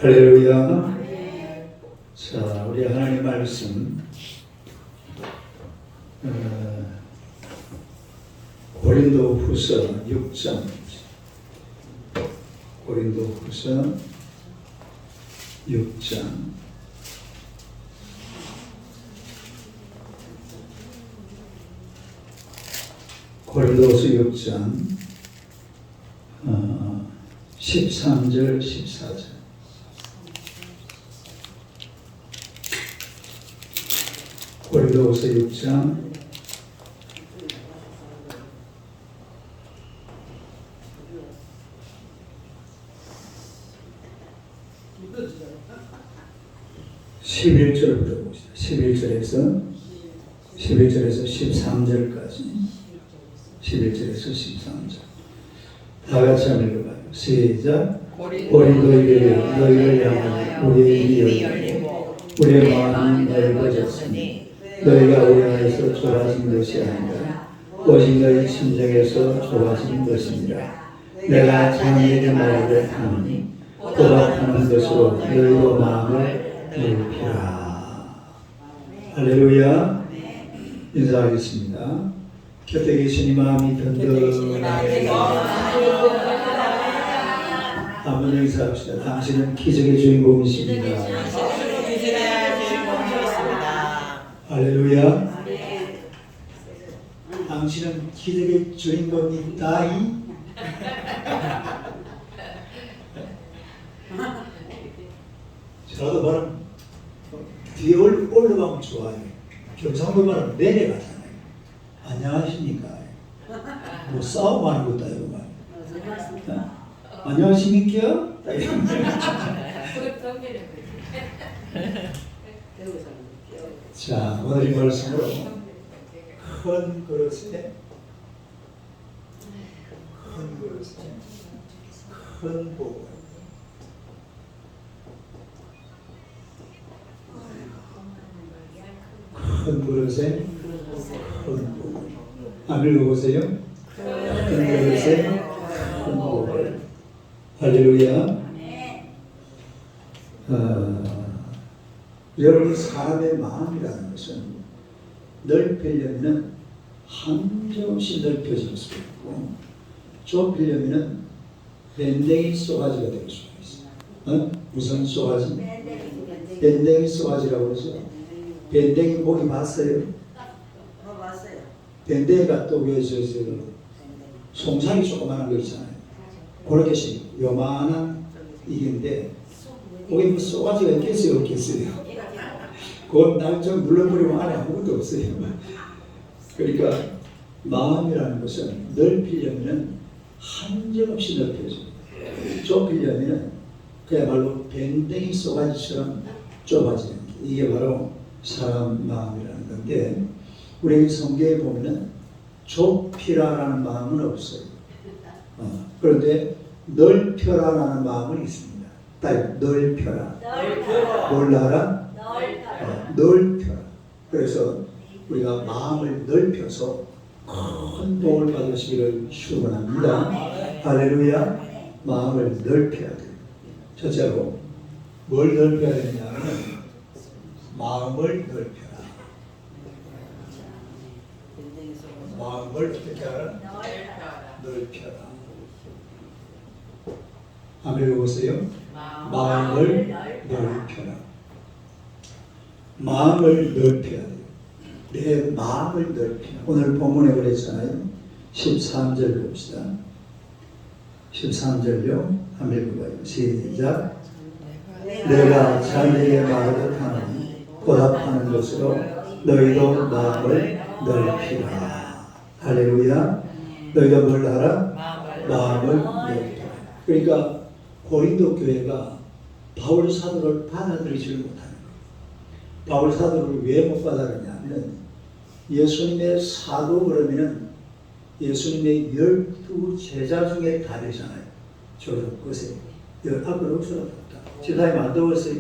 할렐루야. 자, 우리 하나님 말씀 고린도후서 6장 고린도후서 6장 고린도후서 6장 13절 14절 고린도후서 6장 11절부터 봅시다. 11절에서 13절까지 11절에서 13절 다 같이 한번 읽어봐요. 시작. 고린도에게 너희를 향하여 우리의 입이 열리고 우리의 마음이 넓어졌으니 너희가 우리 안에서 좁아진 것이 아니라 오직 너희 심정에서 좁아진 것이니라. 내가 자네에게 말하되 하노니 보답하는 것으로 너희도 마음을 넓히라. 할렐루야. 인사하겠습니다. 곁에 계시니 마음이 든든하게 한번 인사합시다. 당신은 기적의 주인공이십니다. 할렐루야. 당신은 기적의 주인공이다이. 저도 말은 뒤에 올라가면 좋아요. 경상도 말은 내려가잖아요. 안녕하십니까. 뭐 싸움하는 것도 아니고 말. 안녕하십니까? 자, 오늘 이 말씀으로 큰 그릇에 큰 복을 큰 그릇에 큰 복을 안 읽어보세요? 큰 그릇에 큰 복을 할렐루야. 여러분 사람의 마음이라는 것은 넓히려면 한정없이 넓혀질 수 있고 좁히려면 밴댕이 쏘가지가 될 수가 있어요. 무슨 쏘가지? 밴댕이 쏘가지라고 그러죠. 밴댕이 목이 봤어요? 봤어요. 밴댕이가 또 왜 송사기 조그만한 거 있잖아요. 그렇게 요만한 이게인데 거기 뭐 쏘가지가 있겠어요? 없겠어요? 그건 날 좀 눌러버리면 안에 아무것도 없어요. 그러니까 마음이라는 것은 넓히려면 한정없이 넓혀져요. 좁히려면 그야말로 밴댕이 쏘가지처럼 좁아지는 게 이게 바로 사람 마음이라는 건데 우리 성경에 보면은 좁히라라는 마음은 없어요. 그런데 넓혀라라는 마음은 있습니다. 딱 넓혀라. 몰라라. 넓혀라. 그래서 우리가 마음을 넓혀서 큰 복을 받으시기를 축원합니다. 할렐루야. 마음을 넓혀야 돼요. 첫째로 뭘 넓혀야 되냐면 마음을 넓혀라. 마음을 어떻게 하라? 넓혀라. 한번 읽어보세요. 마음을 넓혀라. 마음을 넓혀야 돼요. 내 마음을 넓혀라. 오늘 본문에 그랬잖아요. 13절 봅시다. 13절요. 한번 읽어봐요. 시작. 내가 자네에게 말하듯 하노니 보답하는 것으로 너희도 마음을 넓히라. 할렐루야. 너희도 뭘 하라? 마음을 넓히라. 그러니까 고린도 교회가 바울 사도를 받아들이지 못하는 거예요. 바울 사도를 왜 못 받아들였냐면 예수님의 사도 그러면은 예수님의 12 제자 중에 다르잖아요. 저를 보세요. 앞으로 없어졌다. 지사님 안 더웠어요?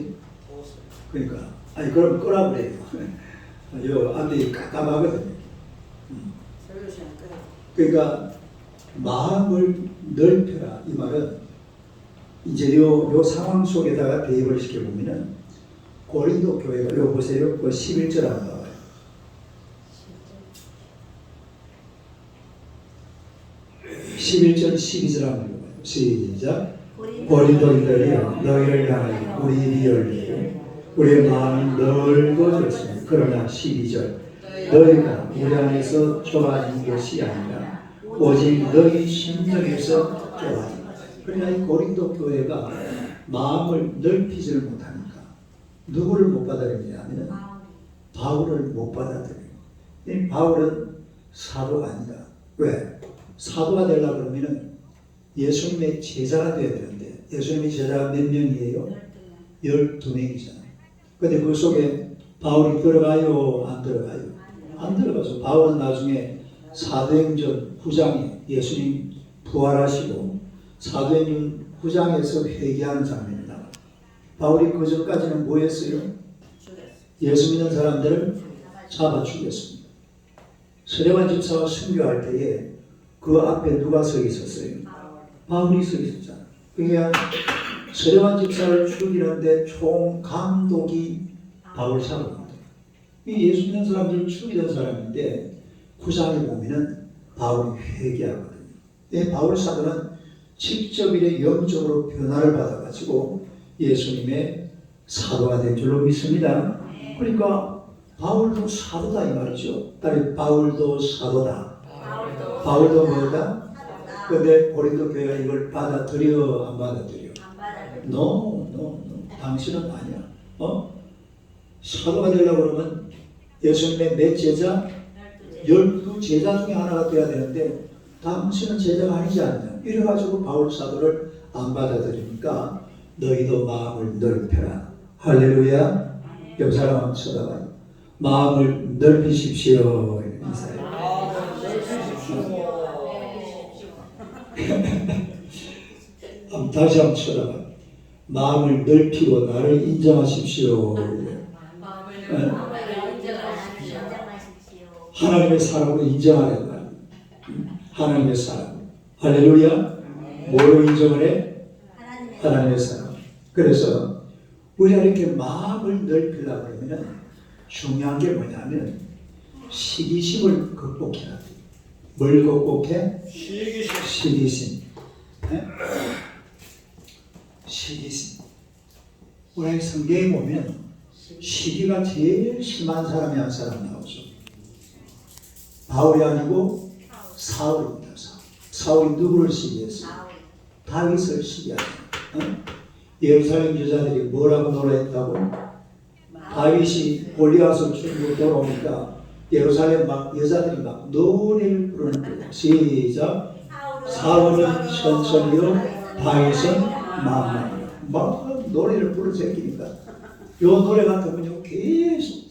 그러니까 아니 그럼 끄라버려요. 요 앞에 깜깜하거든요. 그러니까 마음을 넓혀라 이 말은 이제 요 상황 속에다가 대입을 시켜보면은 고린도 교회가 요 보세요. 그 11절 한번 나와요. 11절 12절 한번 읽어봐요. 시작. 고린도인들이여 너희를 향하여 우리 리얼리고 우리의 마음이 넓어졌습니다. 그러나 12절 너희가 우리 안에서 좁아진 것이 아니라 오직 너희 심정에서 좁아진 것. 그러나 이 고린도 교회가 마음을 넓히지를 못하니까 누구를 못 받아들이냐면 바울을 못 받아들여요. 이 바울은 사도가 아니다. 왜? 사도가 되려고 그러면은 예수님의 제자가 되어야 되는데 예수님의 제자가 몇 명이에요? 12명이잖아요. 근데 그 속에 바울이 들어가요? 안 들어가요? 안 들어가서 바울은 나중에 사도행전 9장에 예수님 부활하시고 사도행전 9장에서 회개하는 장면이 나와요. 바울이 그 전까지는 뭐 했어요? 예수 믿는 사람들을 잡아 죽였습니다. 스데반 집사가 순교할 때에 그 앞에 누가 서 있었어요? 바울이 서 있었잖아요. 그러니까 스데반 집사를 죽이는데 총 감독이 바울 사도입니다. 이 예수 믿는 사람들을 죽이던 사람인데 9장에 보면은 바울이 회개하거든요. 이 바울 사도는 직접 이래 영적으로 변화를 받아가지고 예수님의 사도가 된 줄로 믿습니다. 그러니까 바울도 사도다 이 말이죠. 따라서 바울도 사도다. 바울도 뭐다? 근데 고린도 교회가 이걸 받아들여 안 받아들여? No. 당신은 아니야. 사도가 되려고 그러면 예수님의 몇 제자? 12제자 중에 하나가 돼야 되는데 당신은 제자가 아니지 않냐. 이래가지고 바울 사도를 안 받아들이니까 너희도 마음을 넓혀라. 할렐루야. 옆 사람 한번 쳐다봐요. 마음을 넓히십시오. 인사해요. 다시 한번 쳐다봐요. 마음을 넓히고 나를 인정하십시오. 하나님의 사람으로 인정하라는 말이에요. 하나님의 사람. 할렐루야. 뭐로 인정을 해? 하나님의 사람. 그래서 우리가 이렇게 마음을 넓히려고 그러면 중요한 게 뭐냐면 시기심을 극복해야 돼. 뭘 극복해? 시기심. 네? 시기심. 우리 성경에 보면 시기가 제일 심한 사람이 한 사람 나오죠. 바울이 아니고 사울입니다. 사울이 누구를 시기했어요? 다윗을 시기하죠. 예루살렘 여자들이 뭐라고 노래했다고? 다윗이 골리앗을 죽이고 돌아오니까 예루살렘 막 여자들이 막 노래를 부르는 거예요. 시작. 사울은 천천히요, 다윗은 만만히요. 막 노래를 부르 제끼니까 요 노래 같으면 계속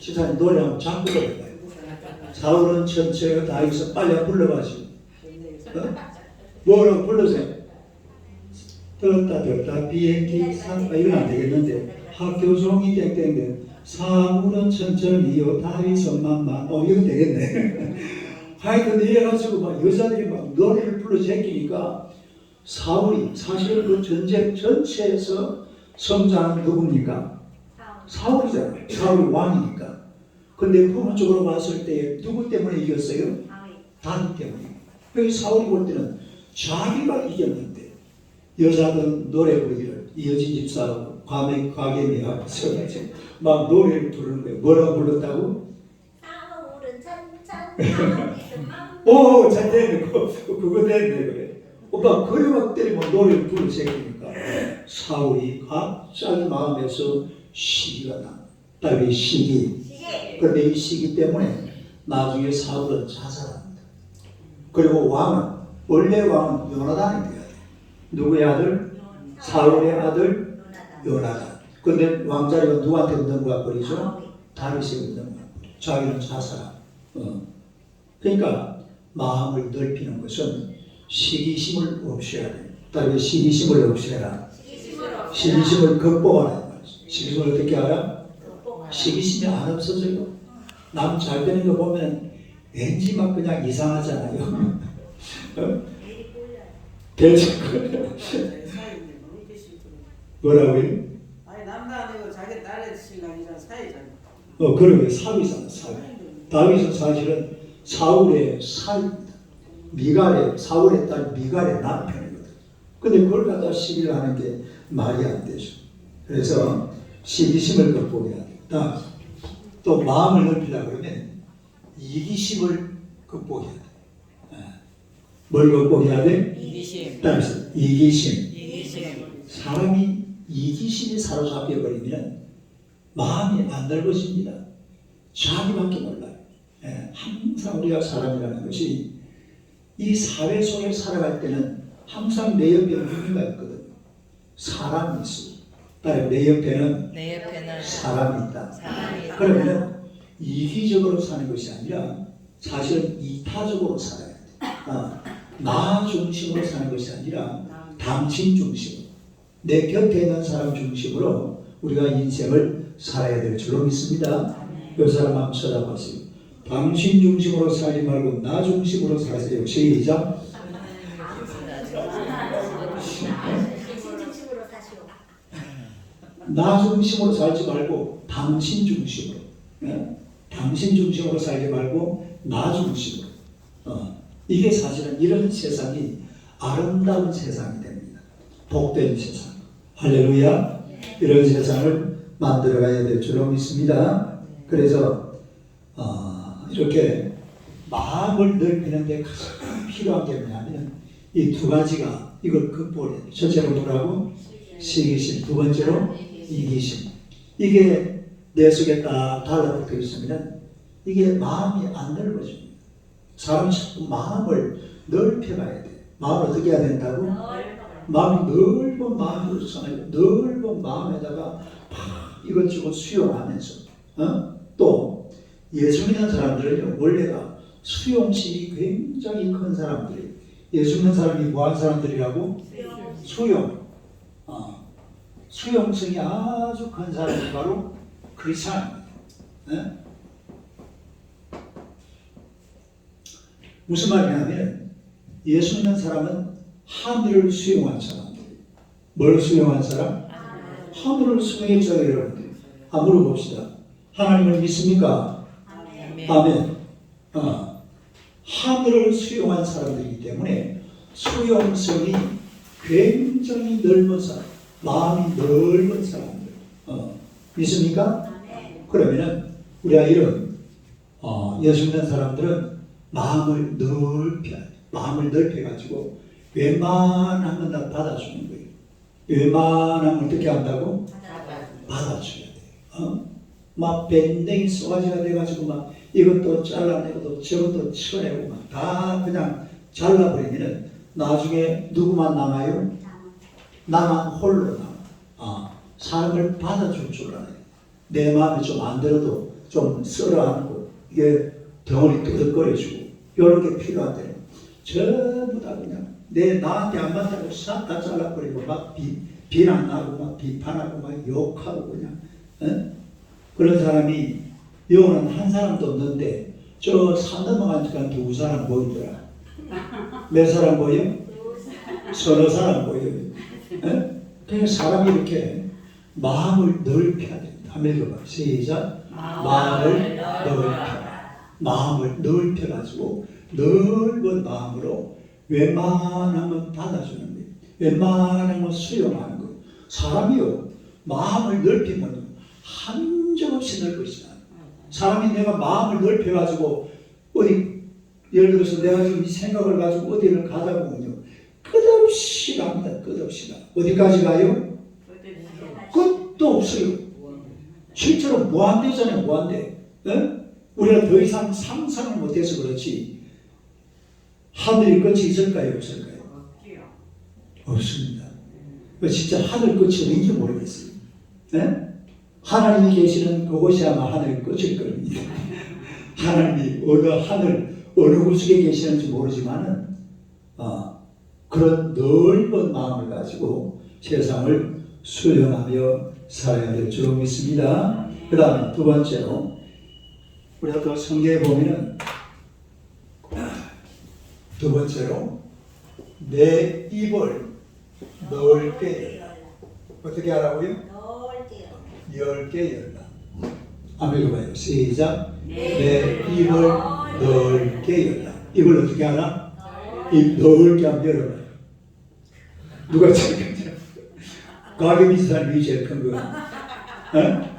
지사님 노래하면 자꾸 불러요. 사울은 천천히요, 다윗은 빨리 불러가지고 뭐라고 불러세요? 들었다 비행기 산다 이건 안 되겠는데 학교 종이 땡땡땡 사울은 천천히요 다윗은 만만 이건 되겠네. 하여튼 이래가지고 막 여자들이 막 노래를 불러 제끼니까 사울이 사실은 그 전쟁 전체에서 성장한 누굽니까? 사울이잖아요. 사울이 왕이니까. 근데 후문적으로 봤을 때 누구 때문에 이겼어요? 다윗 때문에. 그래서 사울이 볼 때는 자기가 이겼는데 여자들 노래 부르기를 이어진 집사 과gem이 앞에서 막 노래를 부르는 거예요. 뭐라고 불렀다고? 사울은 천천 오, 잘 되네. 그거 되네 그래. 오빠 그래 막 때리면 노래를 부르 새끼니까 사울이 갑자기 마음에서 시기가 나. 다윗 시기. 그런데 이 시기 때문에 나중에 사울은 자살합니다. 그리고 왕은 원래 왕은 요나단이 돼야 돼. 누구의 아들? 사울의 아들 요나단. 근데 왕자리가 누구한테 넘어가 버리죠? 다윗에게 넘어가 버리죠. 자기는 자살하고. 그러니까 마음을 넓히는 것은 시기심을 없애야 돼. 다윗 시기심을 없애라. 시기심을 극복하라. 시기심을 어떻게 하라? 시기심이 안 없어져요. 남 잘 되는 거 보면 왠지 막 그냥 이상하잖아요. 대충 뭐라고요? 아니 남도 아니고 자기 딸의 신랑이랑 사이잖아. 그러게 사위잖아, 사위. 다윗은 사실은 사울의 사위입니다. 미갈의 사울의 딸 미갈의 남편이거든. 근데 그걸 갖다 시비를 하는 게 말이 안 되죠. 그래서 시기심을 극복해야 된다. 또 마음을 넓히려고 그러면 이기심을 극복해야 돼. 뭘 극복해야 돼? 이기심. 따라서 이기심. 이기심. 사람이 이기심이 사로잡혀 버리면 마음이 안 넓어집니다. 자기밖에 몰라요. 항상 우리가 사람이라는 것이 이 사회 속에 살아갈 때는 항상 내 옆에 누군가 있거든. 사람이 있어. 내 옆에는 사람이 있다. 그러면 이기적으로 사는 것이 아니라 사실은 이타적으로 살아야 돼. 나 중심으로 사는 것이 아니라 당신 중심으로, 내 곁에 있는 사람 중심으로 우리가 인생을 살아야 될 줄로 믿습니다. 그 사람 한번 쳐다보세요. 당신 중심으로 살지 말고 나 중심으로 사세요. 시작. 중심으로 사시오. 나 중심으로 살지 말고 당신 중심으로, 당신 중심으로 살지 말고 나 중심으로. 이게 사실은 이런 세상이 아름다운 세상이 됩니다. 복된 세상. 할렐루야. 이런 세상을 만들어가야 될 줄로 믿습니다. 그래서 이렇게 마음을 넓히는 데 가장 필요한 게 뭐냐면 이 두 가지가 이걸 극복해야 돼요. 첫째로 뭐라고? 시기심. 두 번째로 이기심. 이게 내 속에 딱 달라붙어 있으면 이게 마음이 안 넓어집니다. 사람이 자꾸 마음을 넓혀가야 돼. 마음을 어떻게 해야 된다고? 마음이 넓은 마음으로 살아요. 넓은 마음에다가 막 이것저것 수용하면서 또 예수 믿는 사람들은 원래가 수용심이 굉장히 큰 사람들이에요. 예수 믿는 사람이 뭐한 사람들이라고? 수용. 수용성이 아주 큰 사람이 바로 크리스찬입니다. 무슨 말이냐면 예수 믿는 사람은 하늘을 수용한 사람들이에요. 뭘 수용한 사람? 하늘을 수용했죠, 여러분들. 한번 물어봅시다. 하나님을 믿습니까? 아멘. 하늘을 수용한 사람들이기 때문에 수용성이 굉장히 넓은 사람, 마음이 넓은 사람들. 믿습니까? 그러면은 우리가 이런 예수 믿는 사람들은 마음을 넓혀가지고 웬만하면 다 받아주는 거예요. 웬만하면 어떻게 한다고? 받아줘야 돼요. 막 밴댕이 쏘가지가 돼가지고 막 이것도 잘라내고 저것도 쳐내고 막 다 그냥 잘라버리면 나중에 누구만 남아요? 나만 홀로 남아. 사람을 받아줄 줄 알아요. 내 마음에 좀 안 들어도 좀 썰어안고 이게 덩어리 끄덕거려주고 이런 게 필요한데 전부 다 그냥 나한테 안 맞다고 싹 다 잘라버리고 막 비난하고 막 비판하고 막 욕하고 그냥 그런 사람이 영어는 한 사람도 없는데 저 산 넘어가니까 두 사람 보이더라. 몇 사람 보여? 서너 사람 보여요. 그냥 사람이 이렇게 마음을 넓혀야 됩니다. 한번 읽어봐. 시작. 마음을 넓혀가지고 넓은 마음으로 웬만하면 받아주는 거예요. 웬만하면 수용하는 거예요. 사람이요, 마음을 넓히면 한정없이 넓어지잖아요. 사람이 내가 마음을 넓혀가지고 어디 예를 들어서 내가 지금 이 생각을 가지고 어디를 가다 보면요 끝없이 갑니다. 끝없이 가. 어디까지 가요? 끝도 없어요. 실제로 무한대잖아요. 무한대. 우리가 더 이상 상상을 못해서 그렇지 하늘이 끝이 있을까요? 없을까요? 없습니다. 진짜 하늘 끝이 어딘지 모르겠어요. 하나님이 계시는 그곳이 아마 하늘의 끝일 겁니다. 하나님이 어느 구석에 계시는지 모르지만은 그런 넓은 마음을 가지고 세상을 수용하며 살아야 될 줄 믿습니다. 그 다음에 두 번째로 우리가 또 성경에 보면은 두 번째로 내 입을 넓게 어떻게 하라고요? 넓게요. 10개 열라. 한번 읽어봐요. 시작. 내 입을 넓게 열라. 입을 어떻게 하나? 입 넓게 한번 열어봐요. 누가 제일 큰지? 가게 비싼 사람이 제일 큰 거. 어?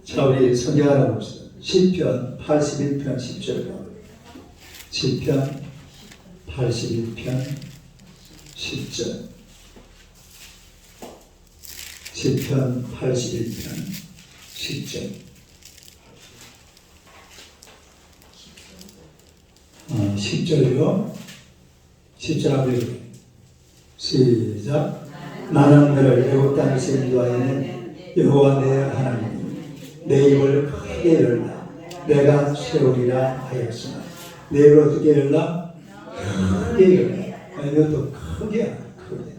자, 우리 성경 하나 봅시다. 시편 81편 10절. 시편 81편 10절. 시편 81편 10절. 10절이요. 10절 한번 읽어요. 시작. 나는 너를 애굽 땅에서 인도하여는 여호와 내 하나님. 내 입을 크게 열라. 내가 세우리라 하였으나. 내 입을 어떻게 열라? 크게 열라. 이것도 크게 열라. 크게.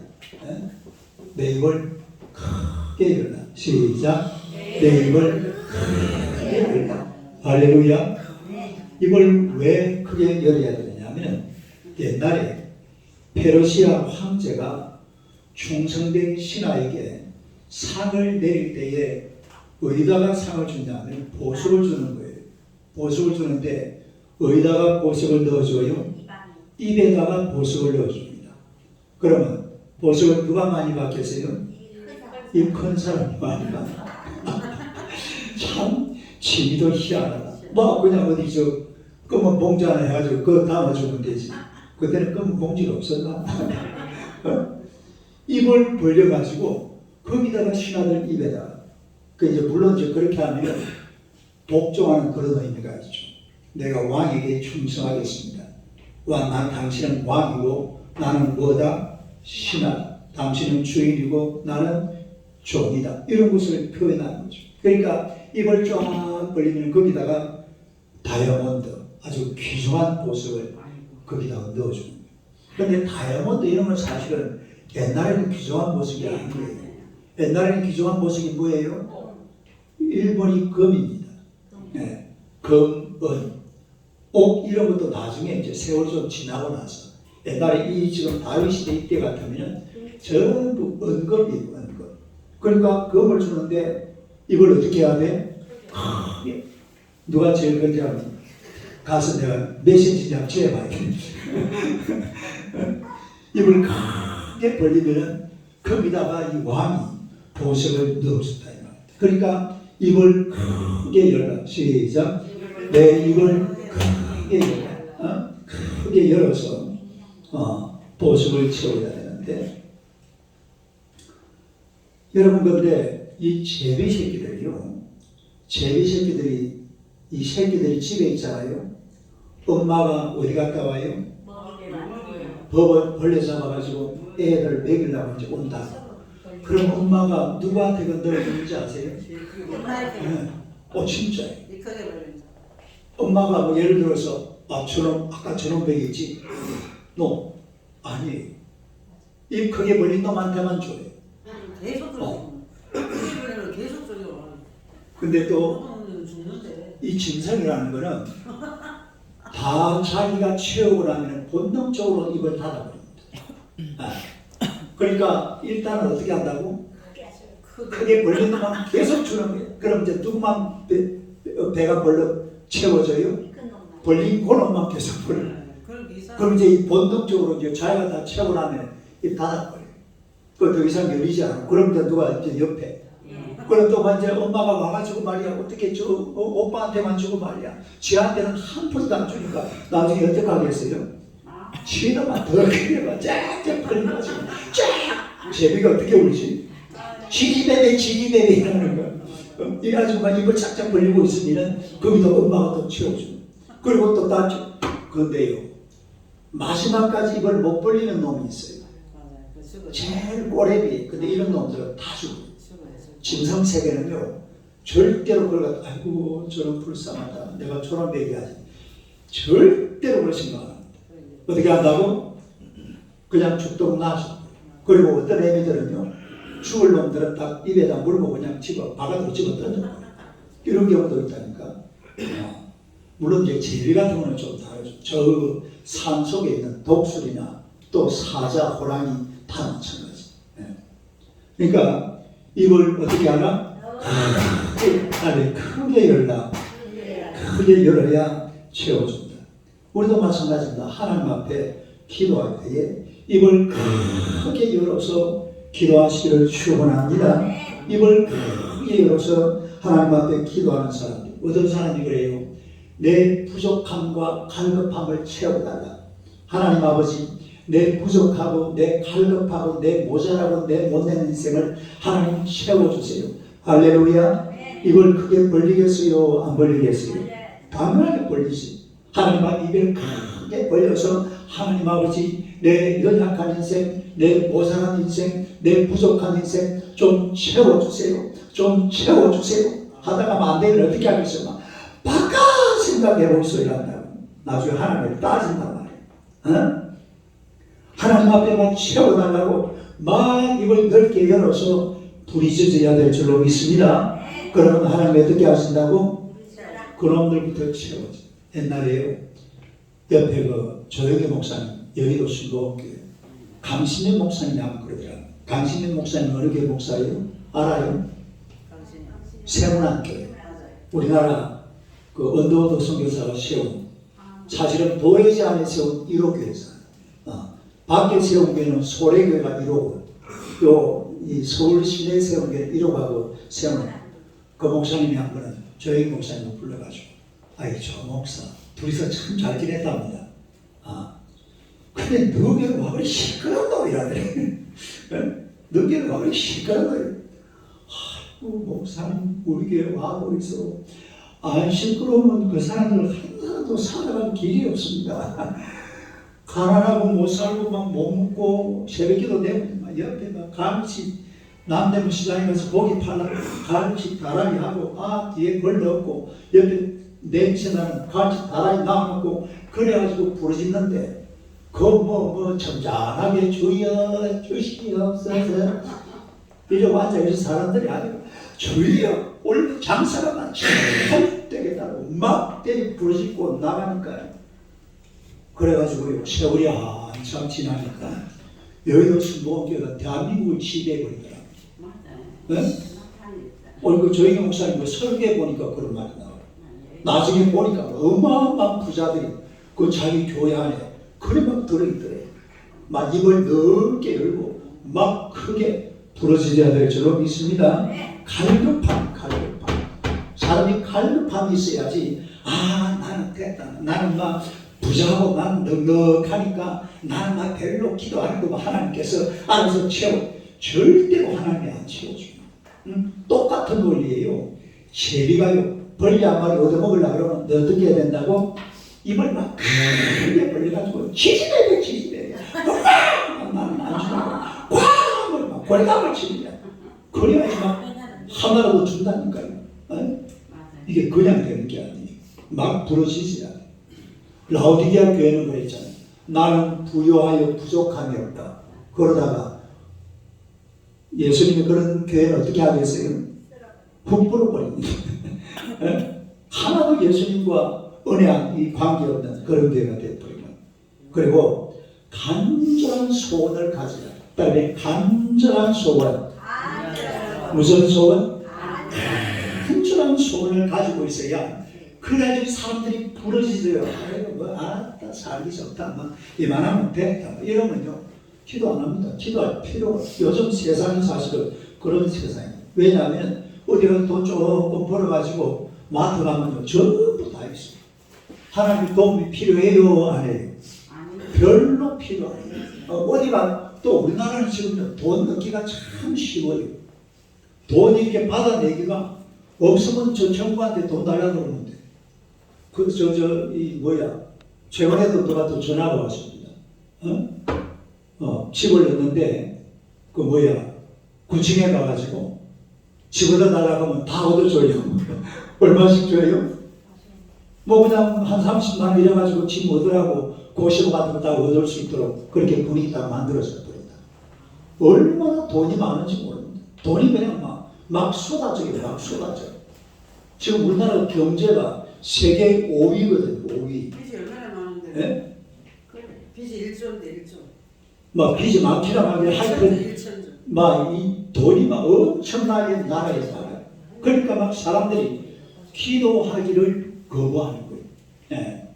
내 입을 크게 열라. 시작. 내 입을 크게 열라. 할렐루야. 입을 왜 크게 열어야 되느냐면 옛날에 페르시아 황제가 충성된 신하에게 상을 내릴 때에 어디다가 상을 주냐면 보석을 주는 거예요. 보석을 주는데 어디다가 보석을 넣어줘요? 입에다가 보석을 넣어줍니다. 그러면 보석을 누가 많이 받겠어요? 입 큰 사람이 많이 받아. 참 취미도 희한하다. 뭐 그냥 어디 저 검은 봉지 하나 해가지고 그거 담아주면 되지. 그때는 검은 봉지가 없었나? 입을 벌려가지고 거기다가 신하들 입에다가 그 이제 물론 이제 그렇게 하면 복종하는 그런 의미가 있죠. 내가 왕에게 충성하겠습니다. 난 당신은 왕이고 나는 뭐다? 신하다. 당신은 주인이고 나는 종이다. 이런 것을 표현하는 거죠. 그러니까 입을 쫙 벌리면 거기다가 다이아몬드, 아주 귀중한 보석을 거기다가 넣어주는 거예요. 그런데 다이아몬드 이런 건 사실은 옛날에는 귀중한 보석이 아닌 거예요. 옛날에는 귀중한 보석이 뭐예요? 일본이 금입니다. 네. 금, 은, 옥 이런 것도 나중에 이제 세월 좀 지나고 나서 옛날에 이 지금 다윗 시대 이때 같으면 전부 은금이에요. 은금. 그러니까 금을 주는데 이걸 어떻게 해야 돼? 누가 제일 먼저 하면 가서 내가 메시지 좀 지어봐야겠네. 입을 크게 벌리면은 거기다가 이 왕이 보석을 넣어준다. 그러니까 입을 크게 열라. 시작. 내 입을 크게 열라. 크게 열어서 보석을 채워야 되는데 여러분 근데 이 제비 새끼들이요. 제비 새끼들이 이 새끼들이 집에 있잖아요. 엄마가 어디 갔다 와요? 벌레 잡아가지고 애들 먹이려고 이제 온다. 그럼 엄마가 누구한테 건드려주는지 아세요? 네. 진짜예요. 엄마가 뭐 예를 들어서 아까 저놈 먹이지? 너 아니에요. 입 크게 벌린 놈한테만 줘요. 계속 줘요. 계속 줘요. 근데 또 이 짐승이라는 거는 다 자기가 채우고 나면 본능적으로 입을 닫아버립니다. 그러니까 일단은 어떻게 한다고? 크게 벌린 놈만 계속 주는 거예요. 그럼 이제 누구만 배가 채워져요? 벌린 그놈만 계속 벌려. 그럼 이제 이 본능적으로 이제 자기가 다 채우고 나면 입 닫아버려요. 그 더 이상 열리지 않아. 그럼 이제 누가 이제 옆에. 그럼 또 이제 엄마가 와가지고 말이야. 어떻게 오빠한테만 주고 말이야. 지한테는 한 푼도 안 주니까 나중에 어떻게 하겠어요? 지도만 더 크게 막 쫙쫙 벌려가지고 쫙! 제비가 어떻게 울지? 지지배배 이러는 거야. 이래가지고 막 입을 쫙쫙 벌리고 있으면 거기다 엄마가 또 채워주고. 그리고 또 근데요. 마지막까지 입을 못 벌리는 놈이 있어요. 제일 꼬레비. 근데 이런 놈들은 다 죽어요. 짐승 세계는요. 절대로 그걸 갖다 아이고 저런 불쌍하다. 내가 저런 먹여야지. 절대로 그럴 생각 안 합니다. 어떻게 한다고? 그냥 죽도록 놔줘. 그리고 어떤 애미들은요. 죽을 놈들은 딱 입에다 물고 그냥 바깥으로 집어 던져요. 이런 경우도 있다니까. 물론 이제 제비 같은 거는 좀 다르죠. 저 산 속에 있는 독수리나 또 사자, 호랑이 다 마찬가지. 그러니까 입을 어떻게 하나? 안에 크게 열라. 크게 열어야 채워준다. 우리도 마찬가지입니다. 하나님 앞에 기도할 때에 입을 크게 열어서 기도하시기를 축원합니다. 입을 크게 열어서 하나님 앞에 기도하는 사람들. 어떤 사람이 그래요? 내 부족함과 갈급함을 채워달라. 하나님 아버지, 내 부족하고 내 갈급하고 내 모자라고 내 못된 인생을 하나님 채워주세요. 할렐루야. 입을 크게 벌리겠어요? 안 벌리겠어요? 당연하게 벌리지. 하나님 앞 입을 크게 벌려서 하나님 아버지, 내 연약한 인생, 내 모자란 인생, 내 부족한 인생 좀 채워주세요. 좀 채워주세요. 하다가 안 되면 어떻게 하겠어요? 바깥 생각해볼 소리를 한다고. 나중에 하나님을 따진단 말이에요. 하나님 앞에만 채워달라고 막 입을 넓게 열어서 부리짖어야 될 줄로 믿습니다. 그러면 하나님 어떻게 하신다고? 그놈들부터 채워져. 옛날에요, 옆에 그 조영기 목사님, 여의도 순복음교회 강신현 목사님이 한번 그러더라고요. 강신현 목사님 어느 교회 목사예요? 알아요? 세문안교회. 우리나라 그 언더워드 선교사가 세운, 사실은 도회지 안에 세운 1호 교회사. 밖에 세운 교회는 소래교회가 1호고, 이 서울 시내에 세운 교회 1호가고 세운 그 목사님이 한 번은 조영기 목사님을 불러가지고, 아이 저 목사 둘이서 참 잘 지냈답니다. 근데 너희는 와 그리 시끄럽다 이러더래. 너희는 와 그리 시끄럽다. 아이고 목사님 우리 교회 와고 있어. 안 시끄러우면 그 사람들 하나도 살아갈 길이 없습니다. 가난하고 못 살고 막 못 먹고 새벽기도 되고 옆에 막 가끔씩 남대문 시장에 가서 고기 팔라고 가끔씩 다라이 하고 뒤에 걸 넣고 옆에 냄새 나는 가끔씩 다라이 놔놓고 그래가지고 부르짖는데 그 점잖하게 주여 주시옵소서 이러고 앉아있는 사람들이 아니고 주여 오늘 장사가 잘 되겠다고 막 때리 부르짖고 나가니까 그래가지고 세월이 한참 지나니까 여의도 순복음교회가 대한민국을 지배해버리더라고요. 네? 오늘 그 조영기 목사님 그 설교에 보니까 그런 말이 나와요. 나중에 보니까 어마어마한 부자들이 그 자기 교회 안에 그래 막 들어있더래. 막 입을 넓게 열고 막 크게 부러지셔야 될 줄로 믿습니다. 갈급함. 사람이 갈급함이 있어야지. 나는 됐다. 나는 막 부자고 난 넉넉하니까 나는 막 별로 기도 안 하고 하나님께서 알아서 채워. 절대로 하나님이 안 채워줍니다. 똑같은 원리예요. 제비가요 벌레 한 마리 얻어먹으려고 그러면 너 어떻게 해야 된다고? 입을 막 크게 벌려가지고 치지대 나는 안 주라고 꽝을 막 골감을 칩니다. 그래야지 막 하나라도 준다니까요. 이게 그냥 되는 게 아니에요. 막 부러지셔야 돼요. 라오디게아 교회는 그랬잖아요. 나는 부요하여 부족함이 없다. 그러다가 예수님이 그런 교회는 어떻게 하겠어요? 훅 불어버립니다. 하나도 예수님과 은혜한 관계없는 그런 교회가 되어버리면. 그리고 간절한 소원을 가져야 돼. 그다음에 간절한 소원. 무슨 소원? 간절한 소원을 가지고 있어야 그래야지 사람들이 부러지져요. 아따 살기 좋다. 막 이만하면 됐다. 이러면요 기도 안 합니다. 기도할 필요가 요즘 세상이 사실은 그런 세상이에요. 왜냐하면 어디가 돈 조금 벌어가지고 마트 가면요 전부 다 있어요. 하나님 도움이 필요해요? 안 해요? 별로 필요 안 해요. 어디가 또 우리나라는 지금 돈 넣기가 참 쉬워요. 돈 이렇게 받아내기가 없으면 저 정부한테 돈 달라고 그러는데 최근에도 누가 또 전화가 왔습니다. 집을 넣는데 구청에 가가지고 집 얻어달라고 하면 다 얻어줘요. 얼마씩 줘요? 그냥 한 30만 원 이래가지고 집 얻으라고 고시로 같은 거 다 얻을 수 있도록 그렇게 분위기 딱 만들어져 버린다. 얼마나 돈이 많은지 모릅니다. 돈이 그냥 막 쏟아져요. 막 쏟아져. 지금 우리나라 경제가 세계 5위거든요. 5위. 빚이 얼마나 많은데? 네? 빚이 1조인데 1조. 뭐 빚이 많기나 말이야. 하여튼 막 이 돈이 막 엄청나게 나라에 살아요. 그러니까 막 사람들이 기도하기를 거부하는 거예요. 예.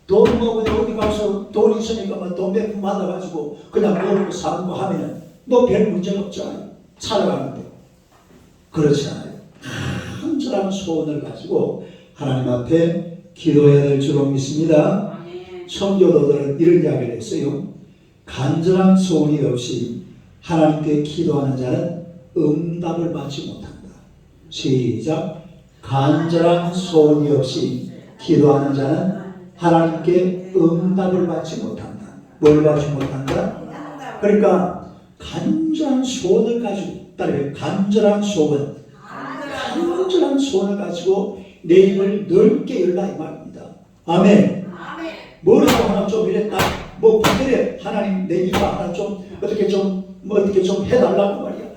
돈 먹으니 어디 가서 돈 있으니까 뭐 돈 몇 푼 받아가지고 그냥 먹고 사고 하면은 뭐 별 문제가 없잖아요. 살아가는데. 그렇지 않아요. 간절한 소원을 가지고 하나님 앞에 기도해야 될 줄로 믿습니다. 성교도들은 이런 이야기를 했어요. 간절한 소원이 없이 하나님께 기도하는 자는 응답을 받지 못한다. 시작. 간절한 소원이 없이 기도하는 자는 하나님께 응답을 받지 못한다. 뭘 받지 못한다? 그러니까 간절한 소원을 가지고, 따르면 간절한 소원, 간절한 소원을 가지고 내 입을 넓게 열라 이 말입니다. 아멘. 뭐라고 하나 좀 이랬다. 뭐 그래 하나님 내 입을 하나 좀 어떻게 좀 해달라고 말이야.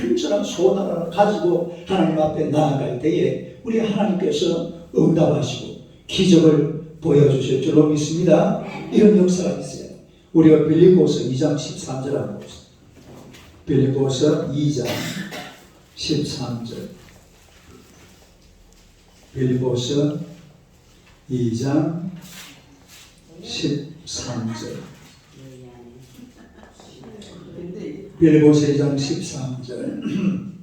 간절한 소원 하나 가지고 하나님 앞에 나아갈 때에 우리 하나님께서 응답하시고 기적을 보여주실 줄로 믿습니다. 이런 역사가 있어요. 우리가 빌립보서 2장 13절 한번 봅시다. 빌립보서 2장 13절. 빌립보서 2장 13절. 빌립보서 2장 13절.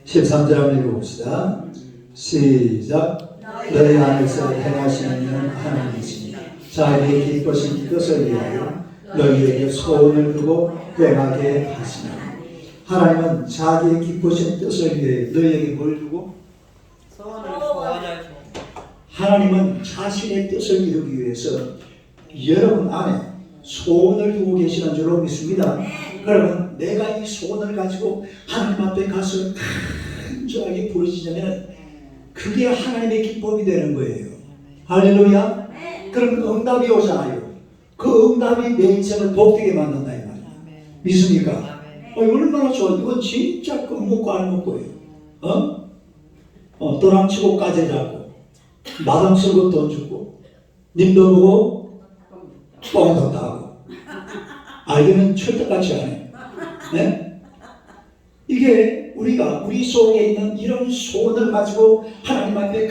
13절 한번 읽어봅시다. 시작. 너희 안에서 행하시는 이는 하나님이시니 자기의 기쁘신 뜻을 위하여 너희에게 소원을 두고 행하게 하시나. 하나님은 자기의 기쁘신 뜻을 위해 너희에게 뭘 주고? 소원을 하나님은 자신의 뜻을 이루기 위해서 여러분 안에 소원을 두고 계시는 줄로 믿습니다. 그러면 내가 이 소원을 가지고 하나님 앞에 가서 간절하게 부르짖으면 그게 하나님의 기쁨이 되는 거예요. 할렐루야. 그럼 응답이 오잖아요. 그 응답이 내 인생을 복되게 만든다 이 말이에요. 믿습니까? 얼마나 좋아. 이건 진짜 끝먹고 안 먹고예요. 도랑치고 까재 잡고 마당 쓸고 돈 주고 님도 보고 뻥도 따고 알기는 철떡같이 하네. 네? 이게 우리가 우리 속에 있는 이런 소원을 가지고 하나님 앞에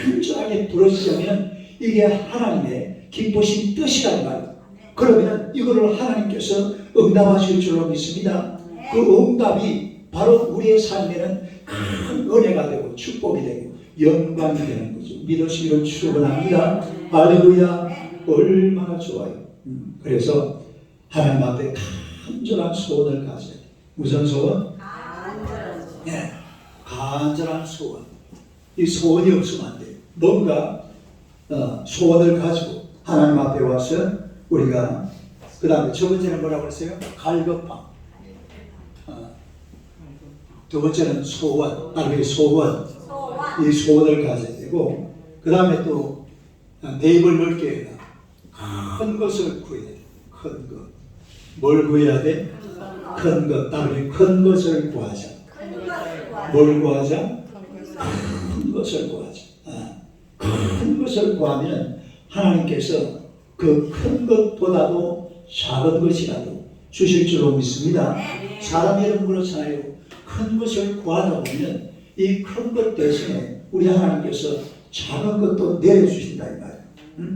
간절하게 부르짖으면 이게 하나님의 기쁘신 뜻이란 말이에요. 그러면 이거를 하나님께서 응답하실 줄로 믿습니다. 그 응답이 바로 우리의 삶에는 큰 은혜가 되고 축복이 되고 영광이 되는 거죠. 믿으시기를 축원합니다. 할렐루야. 얼마나 좋아요. 그래서 하나님 앞에 간절한 소원을 가져야 돼요. 무슨 소원? 네, 간절한 소원. 이 소원이 없으면 안 돼요. 뭔가 소원을 가지고 하나님 앞에 와서 우리가 그 다음에 첫 번째는 뭐라고 했어요? 갈급함. 두 번째는 소원. 소원. 이 소원을 가져야 되고 그 다음에 또 내 입을 넓게 해라. 큰 것을 구해야 돼. 큰 것. 뭘 구해야 돼? 큰 것. 따르면 큰 것을 구하자. 뭘 구하자? 큰 것을 구하자. 큰 것을 구하면 하나님께서 그 큰 것보다도 작은 것이라도 주실 줄로 믿습니다. 사람 여러분 그렇잖아요. 큰 것을 구하다 보면 이 큰 것 대신에 우리 하나님께서 작은 것도 내려주신다 이 말이에요.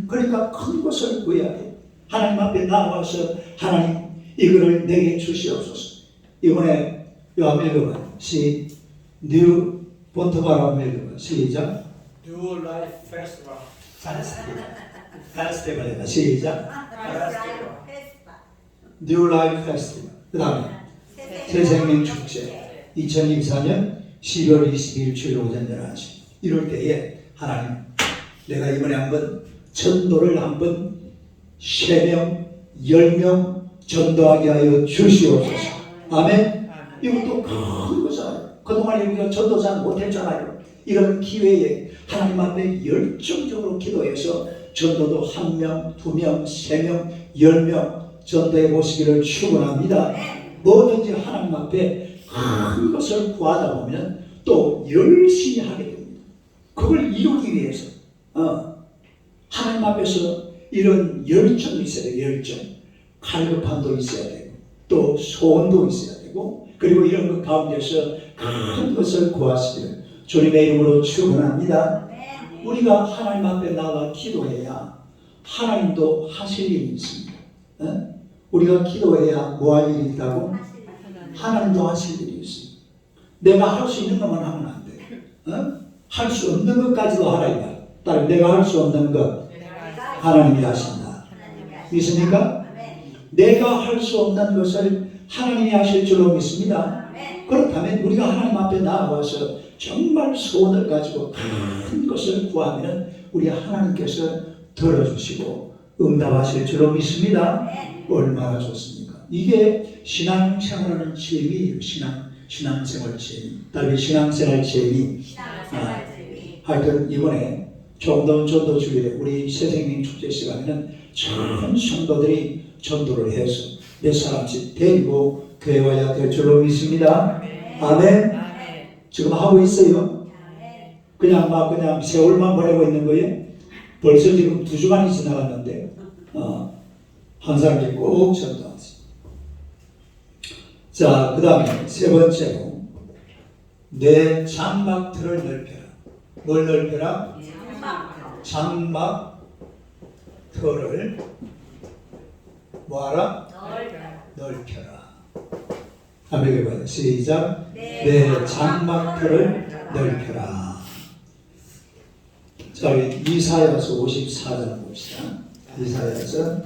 그러니까 큰 것을 구해야 돼요. 하나님 앞에 나와서 하나님 이거를 내게 주시옵소서. 이번에 요 한번 읽어봐요. 뉴 본토바라 한번 읽어봐요. 시작. New Life Festival. 페스티벌이다. 시작. 뉴 라이프 페스티벌. 그 다음에 새생명 축제 2024년 12월 22일 주일 오전 11시 이럴 때에 하나님 내가 이번에 한번 전도를 한번 3명 10명 전도하게 하여 주시옵소서. 아멘. 이것도 큰 거잖아요. 그동안 우리가 전도 잘 못했잖아요. 이런 기회에 하나님 앞에 열정적으로 기도해서 전도도 1명, 2명, 3명, 10명 전도해 보시기를 축원합니다. 뭐든지 하나님 앞에 큰 것을 구하다 보면 또 열심히 하게 됩니다. 그걸 이루기 위해서 하나님 앞에서 이런 열정이 있어야 돼요. 열정. 갈급함도 있어야 되고 또 소원도 있어야 되고 그리고 이런 것 가운데서 큰 것을 구하시기를 주님의 이름으로 축원합니다. 우리가 하나님 앞에 나가 기도해야 하나님도 하실 일이 있습니다. 우리가 기도해야 뭐 할 일이 있다고? 하나님도 하실 일이 있습니다. 내가 할 수 있는 것만 하면 안 돼. 할 수 없는 것까지도 하라 이 말. 따로 내가 할 수 없는 것 하나님이 하신다. 믿습니까? 내가 할 수 없는 것을 하나님이 하실 줄로 믿습니다. 그렇다면 우리가 하나님 앞에 나아가서 정말 소원을 가지고 큰 것을 구하면 우리 하나님께서 들어주시고 응답하실 줄로 믿습니다. 얼마나 좋습니까? 이게 신앙생활하는 재미예요. 신앙생활 재미. 다른 신앙생활 재미. 하여튼 이번에 정동 전도주일에 우리 새생명 축제 시간에는 전 성도들이 전도를 해서 몇 사람씩 데리고 교회 와야 될 줄로 믿습니다. 아멘. 지금 하고 있어요. 그냥 세월만 보내고 있는 거예요. 벌써 지금 2주간이 지나갔는데 한 사람이 꼭 전도하세요. 자, 그 다음에 세 번째로 내 장막틀을 넓혀라. 뭘 넓혀라? 장막틀을 뭐하라? 넓혀라. 한번 해봐요. 시작. 내 장막틀을 넓혀라. 자, 이사야서 54장 봅시다. 이사야서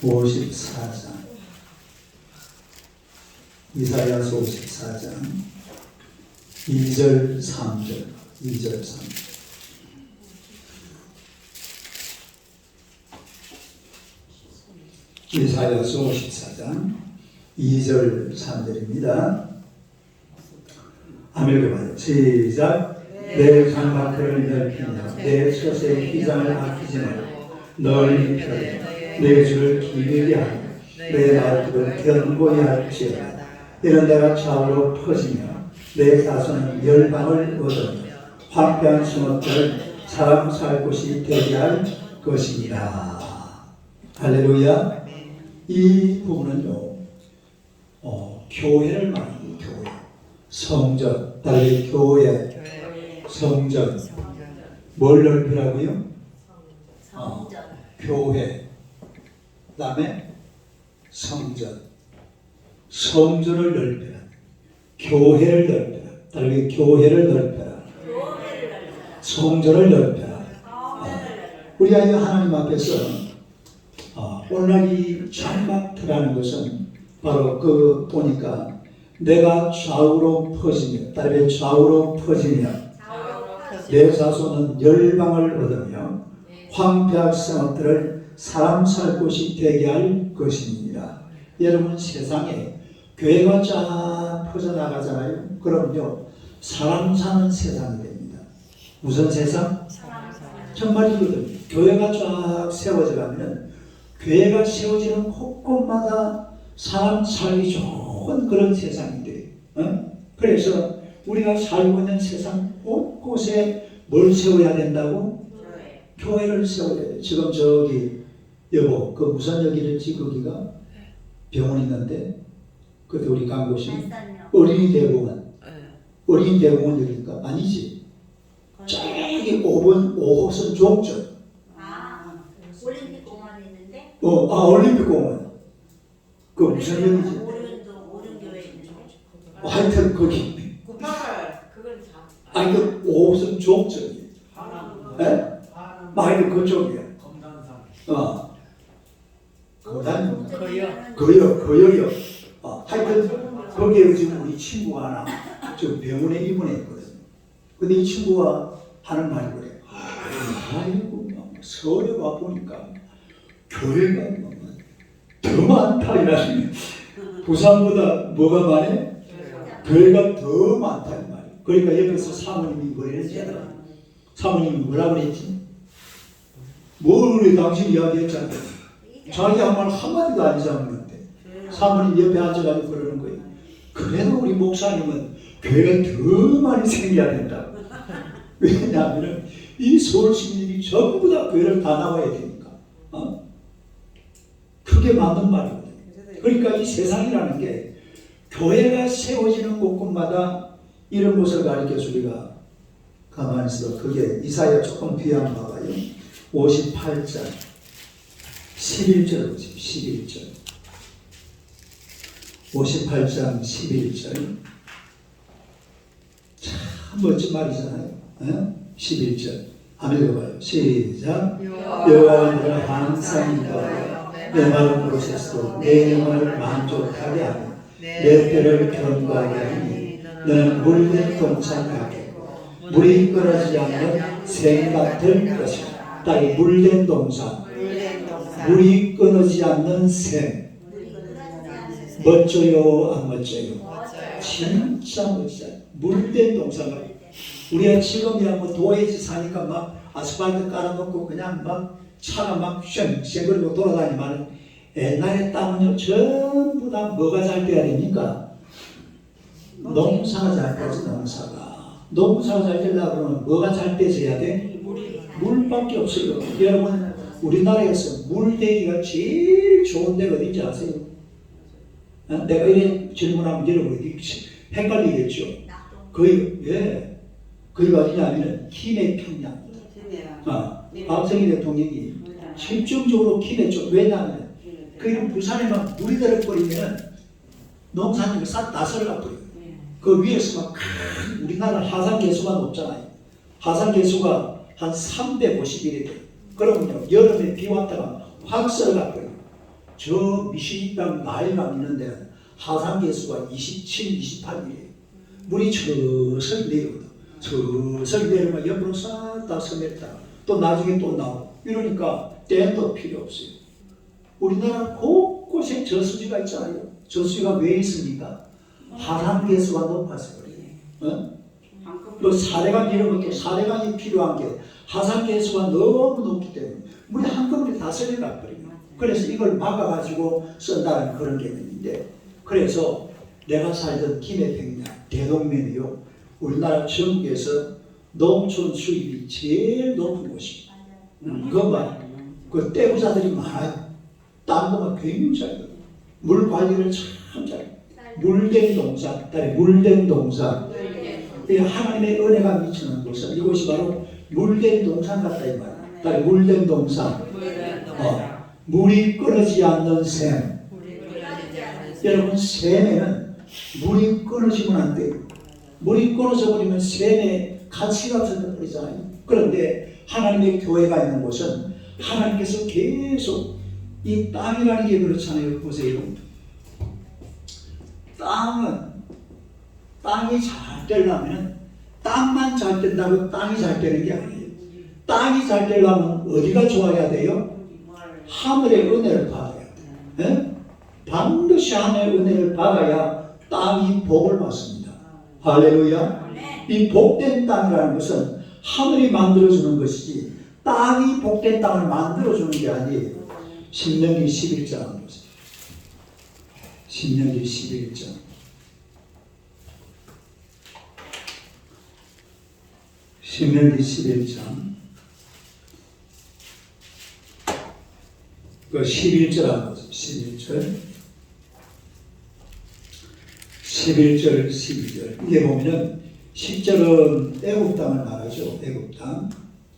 54장. 이사야서 54장 2절 3절 2절 3절. 이사야서 54장 2절 3절입니다. 아멘. 봐요. 시작. 내 장막틀을 넓히며 내 솥의 휘장을 아끼지 말고 널리 펴되 내 줄을 길게 하고 내 날집을 견고히 할지어다. 이는 내가 좌우로 퍼지며 내 자손은 열방을 얻으며 황폐한 성읍들을 사람 살 곳이 되게 할 것이니라. 할렐루야. 이 부분은요, 교회를 말하는 교회, 성전, 달리 교회, 성전, 뭘 넓히라고요? 교회, 그 다음에 성전, 성전을 넓혀라, 교회를 넓혀라, 달리 교회를 넓혀라, 성전을 넓혀라. 우리가 이 하나님 앞에서 오늘 이 장막틀이라는 것은 바로 그 보니까 내가 좌우로 퍼지며 딸의 좌우로 퍼지며 내 자손은 열방을 얻으며 황폐한 성읍들을 사람 살 곳이 되게 할 것입니다. 여러분 세상에 교회가 쫙 퍼져나가잖아요. 그럼요 사람 사는 세상이 됩니다. 무슨 세상? 정말이거든요. 교회가 쫙 세워져 가면 교회가 세워지는 곳곳마다 사람 살기 좋은 그런 세상이 돼요. 그래서 우리가 살고 있는 세상 곳곳에 뭘 세워야 된다고? 교회를 세워야 돼요. 지금 저기 여보 그 무슨 역이랬지? 거기가 병원 있는데 그때 우리 간 곳이 어린이대공원. 어린이대공원 여기니까 아니지. 저기 5호선 종점. 올림픽공원에 있는데? 올림픽공원. 그 무슨 역이지? 오륜교회 있는데? 하여튼 거기. 그건 다. 아니 그 5호선 종점이에요. 예? 하여튼 그쪽이야. 검단. 거요. 하여튼 거기에 지금 우리 친구가 하나 저 병원에 입원했거든요. 근데 이 친구가 하는 말이 그래. 아이고 서울에 와 보니까 교회가 더 많다 이러시네. 부산보다 뭐가 많아? 교회가 더 많다 이 말이야. 그러니까 여기서 사모님이 뭐랬지? 사모님이 뭐라 그랬지? 뭘 우리 당신 이야기했잖아. 자기 한 말 한마디도 안 잊었는데 사모님 옆에 앉아가지고 그러는 거예요. 그래도 우리 목사님은 교회가 더 많이 생겨야 된다. 왜냐하면 이 서울 시민들이 전부 다 교회를 다 나와야 되니까. 그게 맞는 말이거든요. 그러니까 이 세상이라는 게 교회가 세워지는 곳곳마다 이런 것을 가르쳐서 우리가 가만히 있어. 그게 이사야 조금 뒤에 한번 봐봐요. 58장 11절 보세요. 11절 58장 11절 참 멋진 말이잖아요. 11절 한번 읽어봐요. 시작. 여호와는 너를 항상 인도하여 내 마음 곳에서도 내 영혼을 만족하게 하며 내 뼈를 견고하게 하니 너는 물된 동산 같겠고 물이 끊어지지 않는 샘 같을 것이다. 딸이 물된 동산, 물이 끊어지지 않는 샘. 멋져요, 안 멋져요? 진짜 멋져요. 물된 동산 같아요. 우리가 지금이야 뭐 도에지 사니까 막 아스팔트 깔아놓고 그냥 막 차가 막 쉔쉔거리고 돌아다니면 옛날에 땅은요 전부 다 뭐가 잘 돼야 됩니까? 농사가 잘 되지. 농사가 잘 되려고 그러면 뭐가 잘 돼져야 돼? 물밖에 없어요. 여러분 우리나라에서 물대기가 제일 좋은 데가 어딘지 아세요? 내가 이런 질문하면 여러분이 헷갈리겠죠? 거기가 어디냐면 키메 평양. 박정희 대통령이 집중적으로 키메 쪽. 왜냐하면 그 부산에만 물이 들어버리면 농산물이 싹 다 썰어버려요. 그 위에서 막 우리나라 하산 개수가 높잖아요. 하산 개수가 한 350일이 돼요. 그러면요 여름에 비 왔다가 확 썰어버려요. 저 미시리강 나일강 있는 데는 하산 개수가 27, 28일이에요. 물이 서서히 내려오거든. 서서히 내려오면 옆으로 싹 다 스며있다. 또 나중에 또 나오고. 이러니까 댐도 필요 없어요. 우리나라 곳곳에 저수지가 있잖아요. 저수지가 왜 있습니까? 하산 개수가 높아서 그래요. 또 사례강 이런 것도 사례강이 필요한 게 하산 개수가 너무 높기 때문에 물이 한꺼번에 다 썰려가 버려요. 그래서 이걸 막아가지고 쓴다는 그런 개념인데, 그래서 내가 살던 김해평양 대동면이요 우리나라 전국에서 농촌 수입이 제일 높은 곳이에요. 그것만 그 떼부자들이 많아요. 땅도 굉장히 잘해요. 물 관리를 참 잘해요. 물된 동산, 물된 동산. 하나님의 은혜가 미치는 곳은 이곳이 바로 물된 동산 같다 이 말이에요. 물된 동산. 물이 끊어지지 않는 샘. 여러분 샘에는 물이 끊어지면 안 돼요. 물이 끊어져 버리면 샘의 가치가 없어져 버리잖아요. 그런데 하나님의 교회가 있는 곳은 하나님께서 계속 이 땅이라는 게 그렇잖아요. 보세요. 땅이 잘 되려면 땅만 잘 된다고 땅이 잘 되는 게 아니에요. 땅이 잘 되려면 어디가 좋아야 돼요? 하늘의 은혜를 받아야 돼요. 네? 반드시 하늘의 은혜를 받아야 땅이 복을 받습니다. 할렐루야. 이 복된 땅이라는 것은 하늘이 만들어주는 것이지 땅이 복된 땅을 만들어주는 게 아니에요. 신명기 11장 보세요. 신명기 11장. 신명기 11장 그 11절 한번 보세요. 11절 12절. 이게 보면은 10절은 애굽 땅을 말하죠. 애굽 땅.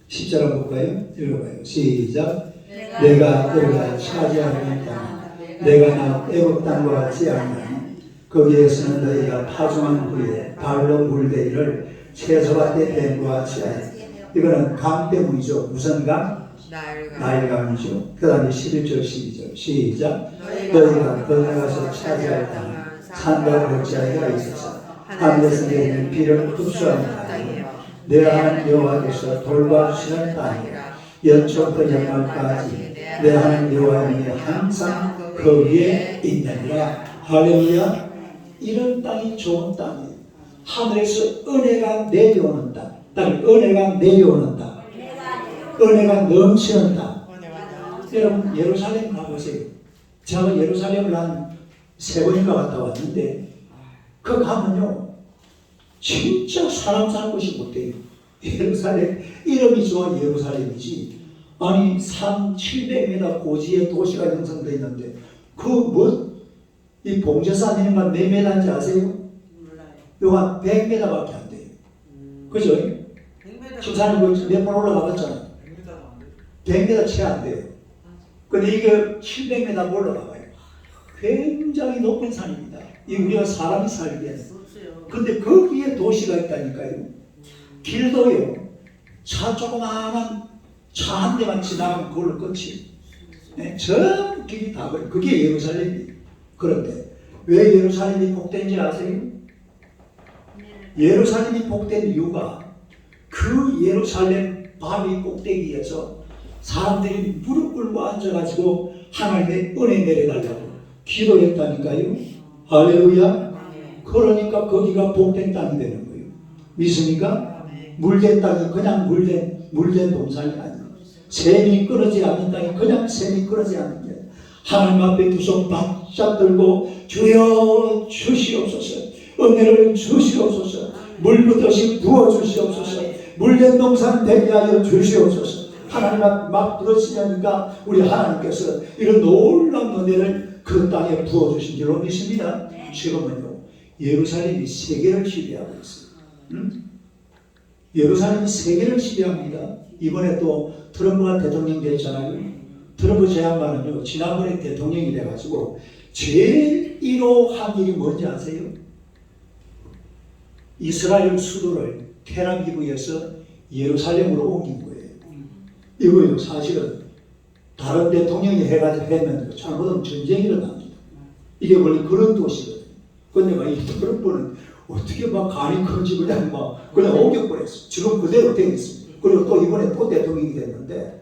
10절 한번 볼까요? 읽어봐요. 시작. 내가 너희가 차지하려는 땅, 내가 나 애굽 땅과 같지 않나니 거기에서는 너희가 파종한 후에 발로 물대기를 채소밭에 뱀과 같이 하여. 이거는 강 때문이죠. 무슨 강? 나일강이죠. 그 다음에 11절 12절 시작. 너희가 건너가서 차지할 땅은 산과 벽지하기가 있어서 하늘에서 내리는 비를 흡수하는 땅이요 내 하나님 여호와께서 돌봐주시는 땅이라. 연초부터 연말까지 내 하나님 여호와님이 항상 그 위에 있느니라. 할렐루야. 이런 땅이 좋은 땅이에요. 하늘에서 은혜가 내려오는 땅. 은혜가 내려오는 땅. 은혜가 넘치는 땅. 여러분 예루살렘 가보세요. 제가 예루살렘을 한 3번인가 갔다 왔는데 그 가면요 진짜 사람 살 곳이 못 돼요. 예루살렘 이름이 좋아 예루살렘이지. 아니 3,700m 고지의 도시가 형성되어 있는데 이 봉제산이니까 몇 메다인지 아세요? 몰라요. 요한 100m밖에 안 돼요. 그죠? 100m. 집사님 몇번 올라가봤잖아요. 100m 채 안 돼요. 근데 이게 700m 올라가봐요. 굉장히 높은 산입니다. 이 우리가 사람이 살기에는. 없어요. 근데 거기에 도시가 있다니까요. 길도요. 차 조그마한 차 한 대만 지나가면 그걸로 끝이. 네, 전 길이 다 그래요. 그게 예루살렘이에요. 그런데 왜 예루살렘이 복된지 아세요? 예루살렘이 복된 이유가 그 예루살렘 바위 꼭대기에서 사람들이 무릎 꿇고 앉아가지고 하나님의 은혜 내려달라고 기도했다니까요. 할렐루야. 그러니까 거기가 복된 땅이 되는 거예요. 믿습니까? 물된 땅이 그냥 물된 동산이 아니에요. 샘이 끊어지 않는 땅이 그냥 샘이 끊어지 않는 게 하나님 앞에 두 손 바짝 들고 주여 주시옵소서, 은혜를 주시옵소서, 물부터씩 부어주시옵소서, 물된 동산 되게 하여 주시옵소서. 하나님 앞 막 부르시니까 우리 하나님께서 이런 놀라운 은혜를 그 땅에 부어주신 줄로 믿습니다. 지금은요 예루살렘이 세계를 지배하고 있어요. 예루살렘이 세계를 지배합니다. 이번에 또 트럼프가 대통령 됐잖아요. 트럼프 제 양반은요 지난번에 대통령이 돼가지고 제일 1호 한 일이 뭔지 아세요? 이스라엘 수도를 텔아비브에서 예루살렘으로 옮긴 거예요. 이거요 사실은 다른 대통령이 해가지고 했는데 잘못하면 전쟁이 일어납니다. 이게 원래 그런 도시거든요. 근데 막 이 트럼프는 어떻게 막 간이 큰지 그냥 옮겨버렸어. 지금 그대로 되어 있습니다. 그리고 또 이번에 또 대통령이 됐는데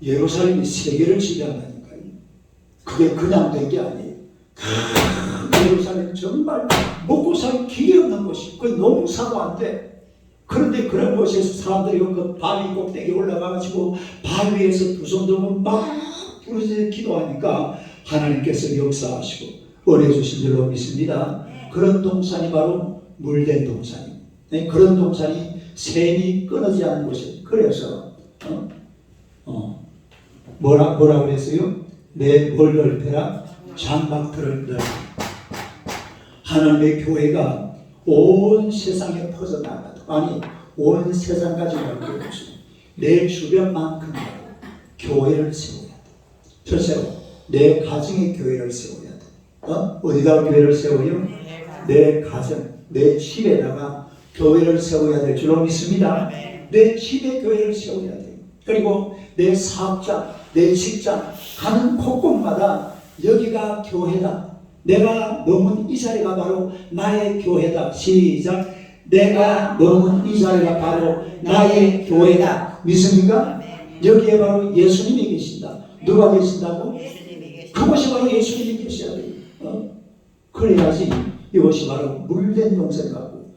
예루살렘이 세계를 지배한다니까요. 그게 그냥 된 게 아니에요. 예루살렘 정말 먹고 살 길이 없는 곳이 거의 농사도 안 돼. 그런데 그런 곳에서 사람들이 그 바위 꼭대기 올라가가지고 바위 위에서 두 손 들고 막 부르짖어 기도하니까 하나님께서 역사하시고 은혜 주신 줄로 믿습니다. 그런 동산이 바로 물된 동산이에요. 그런 동산이 샘이 끊어지 않는 곳이에요. 그래서 뭐라 그랬어요? 내 뭘 넓혀라? 장막틀을 넓혀. 하나님의 교회가 온 세상에 퍼져나가도 아니 온 세상까지 넓혀주시고 내 주변만큼 교회를 세워야 돼. 첫째로 내 가정의 교회를 세워야 돼. 어디다 교회를 세워요? 내 가정, 내 집에다가 교회를 세워야 될 줄로 믿습니다. 내 집에 교회를 세워야 돼요. 그리고 내 사업장, 내 직장 가는 곳곳마다 여기가 교회다. 내가 머문 이 자리가 바로 나의 교회다. 시작. 내가 머문 이 자리가 바로 나의 교회다. 믿습니까? 여기에 바로 예수님이 계신다. 누가 계신다고? 그것이 바로 예수님이 계셔야 돼요. 그래야지 이것이 바로 물된 동산 같고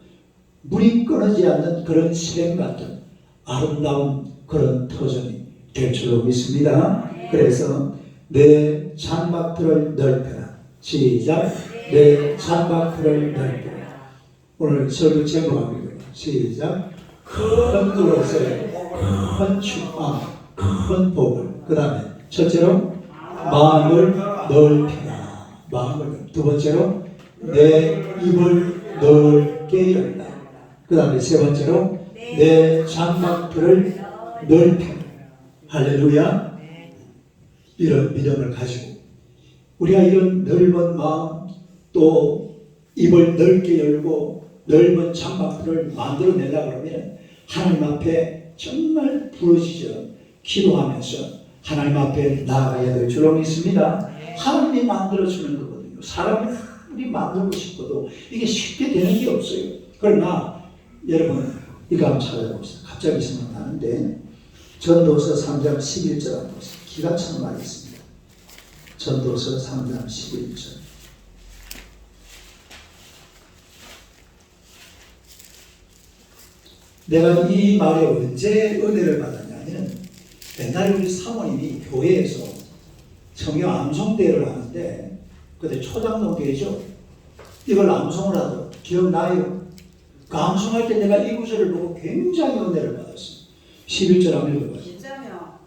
물이 끊어지 않는 그런 샘 같은 아름다운 그런 터전이 될 줄로 믿습니다. 그래서 내 장막틀을 넓혀라. 시작. 내 장막틀을 넓혀라. 오늘 설교 제목합니다. 시작. 큰 그릇에 큰 축복, 큰 복을. 그 다음에 첫째로 마음을 넓히라. 마음을. 두 번째로 내 입을 넓게 열라. 그 다음에 세 번째로 내 장막들을 넓혀. 할렐루야. 이런 믿음을 가지고 우리가 이런 넓은 마음 또 입을 넓게 열고 넓은 장막들을 만들어내려고 하면 하나님 앞에 정말 부르짖어 기도하면서 하나님 앞에 나아가야 될 줄로 믿습니다. 하나님이 만들어주는 거거든요. 사람이 만들고 싶어도 이게 쉽게 되는 게 없어요. 그러나 여러분 이거 한번 찾아봅시다. 갑자기 생각나는데 전도서 3장 11절 한번 보세요. 기가 찬 말이 있습니다. 전도서 3장 11절. 내가 이 말에 언제 은혜를 받았냐면 옛날에 우리 사모님이 교회에서 청여 암송대회를 하는데 그때 초장동 교회죠. 이걸 암송을 하더라고요. 기억나요? 감성할 때 내가 이 구절을 보고 굉장히 은혜를 받았어요. 11절 한번 읽어봐요. 진짜며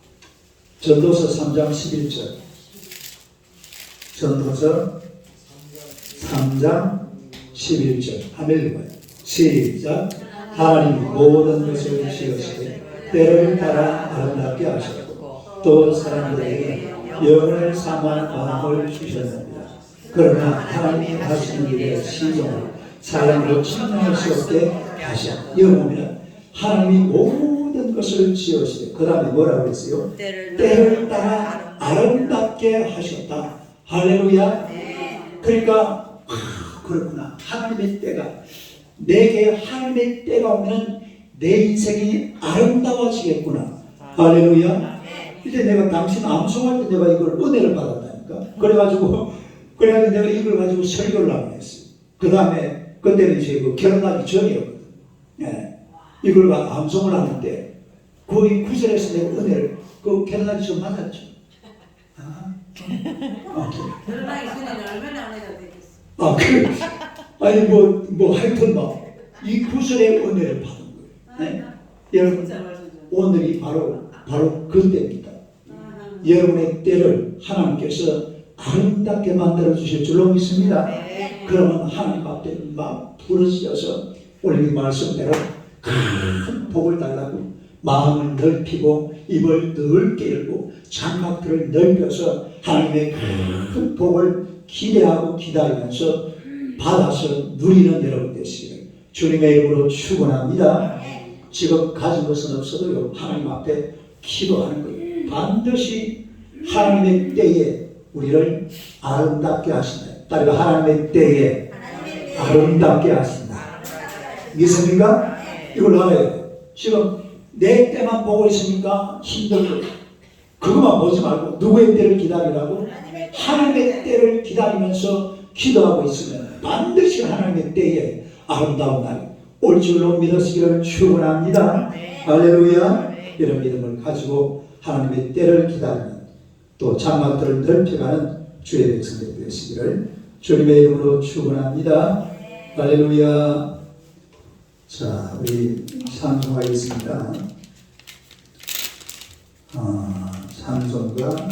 전도서 3장 11절. 전도서 3장 11절. 한번 읽어봐요. 시작. 하나님이 모든 것을 지으시되 때를 따라 아름답게 하셨고 또 사람들에게 영을 삼아 마음을 주셨습니다. 그러나 하나님이 하시는 일에 신종을 사람으로 측량할 수 없게 하셔. 이거 보면 하나님이 모든 것을 지으시되 그 다음에 뭐라고 했어요? 때를 따라 아름답게 하셨다. 할렐루야. 그러니까 그렇구나. 하나님의 때가 내게 하나님의 때가 오면 내 인생이 아름다워지겠구나. 할렐루야. 이제 내가 당신 암송할 때 내가 이걸 은혜를 받았다니까. 그래가지고 내가 이걸 가지고 설교를 하고 했어요. 그 다음에 그때는 이제 그 결혼하기 전이었거든. 예. 이걸 암송을 하는데 거의 구절에서 내가 은혜를 그 결혼하기 전 맞았죠. 결혼하기 전에는 얼마나 은혜가 되겠어. 아니 뭐 하여튼 이 구절의 은혜를 받은 거예요. 네? 여러분 진짜 말씀죠. 오늘이 바로 그때입니다. 여러분의 때를 하나님께서 아름답게 만들어 주실 줄로 믿습니다. 그러면 하나님 앞에 막 부르짖어서 오늘 이 말씀대로 큰 복을 달라고 마음을 넓히고 입을 넓게 열고 장막들을 넓혀서 하나님의 큰 복을 기대하고 기다리면서 받아서 누리는 여러분 되시기를 주님의 이름으로 축원합니다. 지금 가진 것은 없어도요 하나님 앞에 기도하는 거예요. 반드시 하나님의 때에 우리를 아름답게 하신다. 따라서 하나님의 때에 아름답게 하신다. 믿습니까? 이걸 알아야 돼요. 지금 내 때만 보고 있으니까 힘들고 그것만 보지 말고 누구의 때를 기다리라고? 하나님의 때를 기다리면서 기도하고 있으면 반드시 하나님의 때에 아름다운 날이 올 줄로 믿으시기를 축원합니다. 할렐루야. 이런 믿음을 가지고 하나님의 때를 기다리는 또 장막들을 넓혀가는 주의 백성들 되시기를 주님의 이름으로 축원합니다. 할렐루야. 자, 우리 찬송하겠습니다. 찬송가